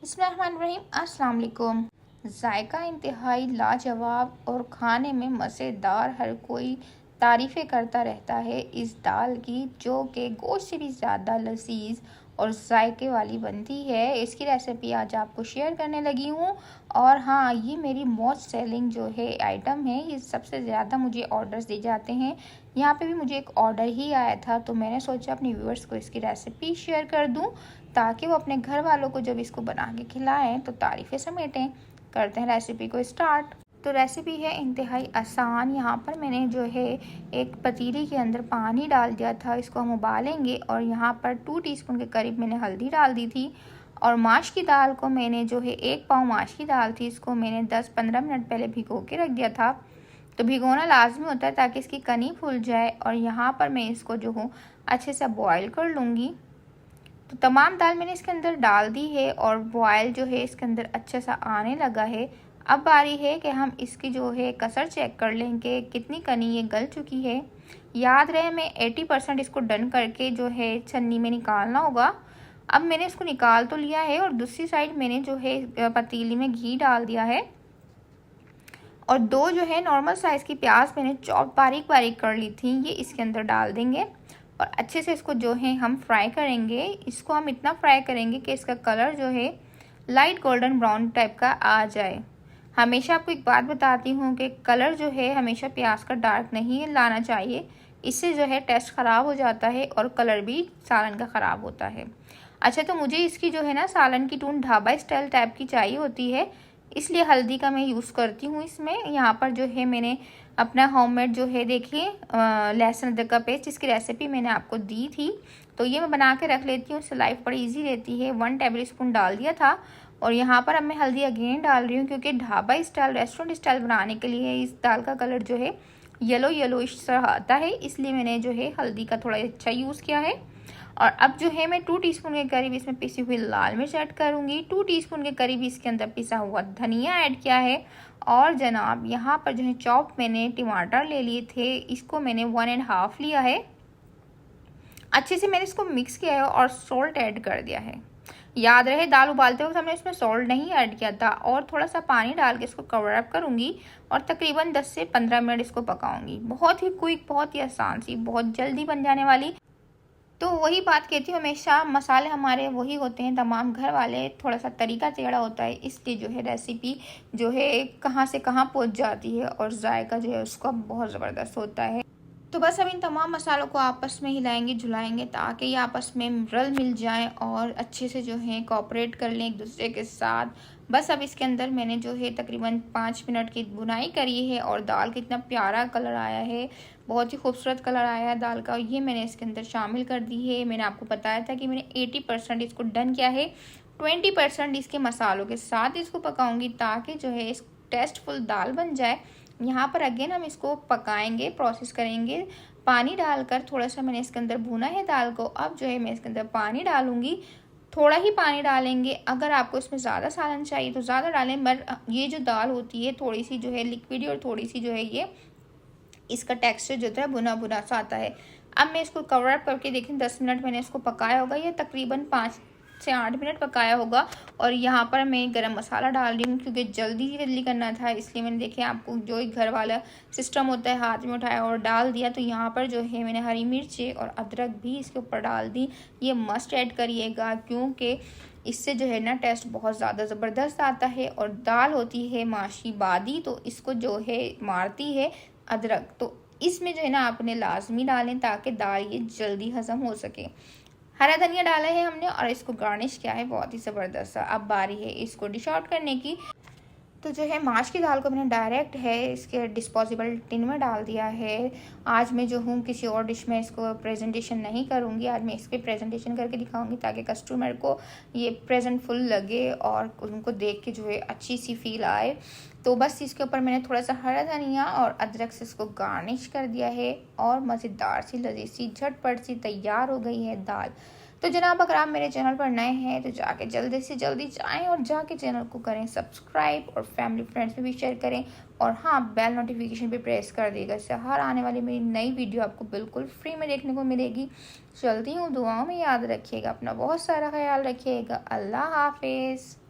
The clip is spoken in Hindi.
बिस्मिल्लाहिर्रहमानिर्रहीम। अस्सलाम वालेकुम। जायका इंतहाई लाजवाब और खाने में मज़ेदार, हर कोई तारीफ़ें करता रहता है इस दाल की, जो कि गोश्त से भी ज़्यादा लजीज और जायके वाली बनती है। इसकी रेसिपी आज आपको शेयर करने लगी हूँ। और हाँ, ये मेरी मोस्ट सेलिंग जो है आइटम है। ये सबसे ज़्यादा मुझे ऑर्डर्स दिए जाते हैं। यहाँ पे भी मुझे एक ऑर्डर ही आया था, तो मैंने सोचा अपने व्यूअर्स को इसकी रेसिपी शेयर कर दूँ, ताकि वो अपने घर वालों को जब इसको बना के खिलाएं तो तारीफ़ें समेटें। करते हैं रेसिपी को स्टार्ट। तो रेसिपी है इंतहाई आसान। यहाँ पर मैंने जो है एक पतीली के अंदर पानी डाल दिया था, इसको हम उबालेंगे। और यहाँ पर 2 टीस्पून के करीब मैंने हल्दी डाल दी थी। और माश की दाल को मैंने जो है 1 पाव माश की दाल थी, इसको मैंने 10-15 मिनट पहले भिगो के रख दिया था। तो भिगोना लाजमी होता है ताकि इसकी कनी फूल जाए। और यहाँ पर मैं इसको जो हूँ अच्छे से बॉयल कर लूँगी। तो तमाम दाल मैंने इसके अंदर डाल दी है और बॉयल जो है इसके अंदर अच्छे सा आने लगा है। अब बारी है कि हम इसकी जो है कसर चेक कर लें कि कितनी कनी ये गल चुकी है। याद रहे, मैं 80% इसको डन करके जो है छन्नी में निकालना होगा। अब मैंने इसको निकाल तो लिया है और दूसरी साइड मैंने जो है पतीली में घी डाल दिया है। और 2 जो है नॉर्मल साइज़ की प्याज मैंने चॉप बारीक बारीक कर ली थी, ये इसके अंदर डाल देंगे। और अच्छे से इसको जो है हम फ्राई करेंगे। इसको हम इतना फ्राई करेंगे कि इसका कलर जो है लाइट गोल्डन ब्राउन टाइप का आ जाए। हमेशा आपको एक बात बताती हूँ कि कलर जो है हमेशा प्याज का डार्क नहीं लाना चाहिए, इससे जो है टेस्ट ख़राब हो जाता है और कलर भी सालन का ख़राब होता है। अच्छा, तो मुझे इसकी जो है ना सालन की टून ढाबा स्टाइल टाइप की चाहिए होती है, इसलिए हल्दी का मैं यूज़ करती हूँ इसमें। यहाँ पर जो है मैंने अपना होममेड जो है देखिए लहसुन अदरक का पेस्ट, इसकी रेसिपी मैंने आपको दी थी, तो ये मैं बना के रख लेती हूँ, इससे लाइफ बड़ी इजी रहती है। 1 टेबल स्पून डाल दिया था। और यहाँ पर अब मैं हल्दी अगेन डाल रही हूँ, क्योंकि ढाबा स्टाइल रेस्टोरेंट स्टाइल बनाने के लिए इस दाल का कलर जो है येलो इस तरह आता है, इसलिए मैंने जो है हल्दी का थोड़ा अच्छा यूज़ किया है। और अब जो है मैं 2 टीस्पून के करीब इसमें पिसी हुई लाल मिर्च ऐड करूँगी। 2 टीस्पून के करीब इसके अंदर पिसा हुआ धनिया ऐड किया है। और जनाब यहाँ पर जो है चॉप मैंने टमाटर ले लिए थे, इसको मैंने 1.5 लिया है। अच्छे से मैंने इसको मिक्स किया है और सॉल्ट ऐड कर दिया है। याद रहे, दाल उबालते वक्त हमने इसमें सॉल्ट नहीं ऐड किया था। और थोड़ा सा पानी डाल के इसको कवर अप करूँगी और तकरीबन 10 से 15 मिनट इसको पकाऊंगी। बहुत ही क्विक, बहुत ही आसान सी, बहुत जल्दी बन जाने वाली। तो वही बात कहती हूँ, हमेशा मसाले हमारे वही होते हैं, तमाम घर वाले, थोड़ा सा तरीका टेढ़ा होता है, इसलिए जो है रेसिपी जो है कहाँ से कहाँ पहुँच जाती है और जायका जो है उसका बहुत ज़बरदस्त होता है। तो बस अब इन तमाम मसालों को आपस में हिलाएंगे झुलाएंगे, ताकि ये आपस में रल मिल जाएं और अच्छे से जो है कोऑपरेट कर लें एक दूसरे के साथ। बस अब इसके अंदर मैंने जो है तकरीबन 5 मिनट की बुनाई करी है और दाल का इतना प्यारा कलर आया है, बहुत ही खूबसूरत कलर आया है दाल का। ये मैंने इसके अंदर शामिल कर दी है। मैंने आपको बताया था कि मैंने 80% इसको डन किया है, 20% इसके मसालों के साथ इसको पकाऊंगी, ताकि जो है इस टेस्टफुल दाल बन जाए। यहाँ पर अगेन हम इसको पकाएंगे, प्रोसेस करेंगे पानी डालकर। थोड़ा सा मैंने इसके अंदर भुना है दाल को। अब जो है मैं इसके अंदर पानी डालूंगी, थोड़ा ही पानी डालेंगे। अगर आपको इसमें ज़्यादा सालन चाहिए तो ज़्यादा डालें, मगर ये जो दाल होती है थोड़ी सी जो है लिक्विडी और थोड़ी सी जो है ये इसका टेक्सचर जो है भुना भुना सा आता है। अब मैं इसको कवर अप करके देखें, 10 मिनट मैंने इसको पकाया होगा, या तकरीबन 5 से 8 मिनट पकाया होगा। और यहाँ पर मैं गरम मसाला डाल रही हूँ, क्योंकि जल्दी करना था, इसलिए मैंने देखे आपको जो एक घर वाला सिस्टम होता है, हाथ में उठाया और डाल दिया। तो यहाँ पर जो है मैंने हरी मिर्ची और अदरक भी इसके ऊपर डाल दी। ये मस्ट ऐड करिएगा, क्योंकि इससे जो है ना टेस्ट बहुत ज़्यादा ज़बरदस्त आता है। और दाल होती है माशी बादी, तो इसको जो है मारती है अदरक, तो इसमें जो है ना आपने लाजमी डालें, ताकि दाल ये जल्दी हज़म हो सके। हरा धनिया डाला है हमने और इसको गार्निश किया है बहुत ही ज़बरदस्त। अब बारी है इसको डिश आउट करने की। तो जो है माश की दाल को मैंने डायरेक्ट है इसके डिस्पोजेबल टिन में डाल दिया है। आज मैं जो हूँ किसी और डिश में इसको प्रेजेंटेशन नहीं करूँगी, आज मैं इस पर प्रेजेंटेशन करके दिखाऊंगी, ताकि कस्टमर को ये प्रेजेंटफुल लगे और उनको देख के जो है अच्छी सी फील आए। तो बस इसके ऊपर मैंने थोड़ा सा हरा धनिया और अदरक से इसको गार्निश कर दिया है और मज़ेदार सी लजीज सी झटपट सी तैयार हो गई है दाल। तो जनाब, अगर आप मेरे चैनल पर नए हैं तो जाके जल्दी से जल्दी जाएं और जाके चैनल को करें सब्सक्राइब और फैमिली फ्रेंड्स में भी शेयर करें। और हाँ, बेल नोटिफिकेशन पे प्रेस कर देगा, इससे हर आने वाली मेरी नई वीडियो आपको बिल्कुल फ्री में देखने को मिलेगी। चलती हूँ, दुआओं में याद रखिएगा, अपना बहुत सारा ख्याल रखिएगा। अल्लाह हाफिज़।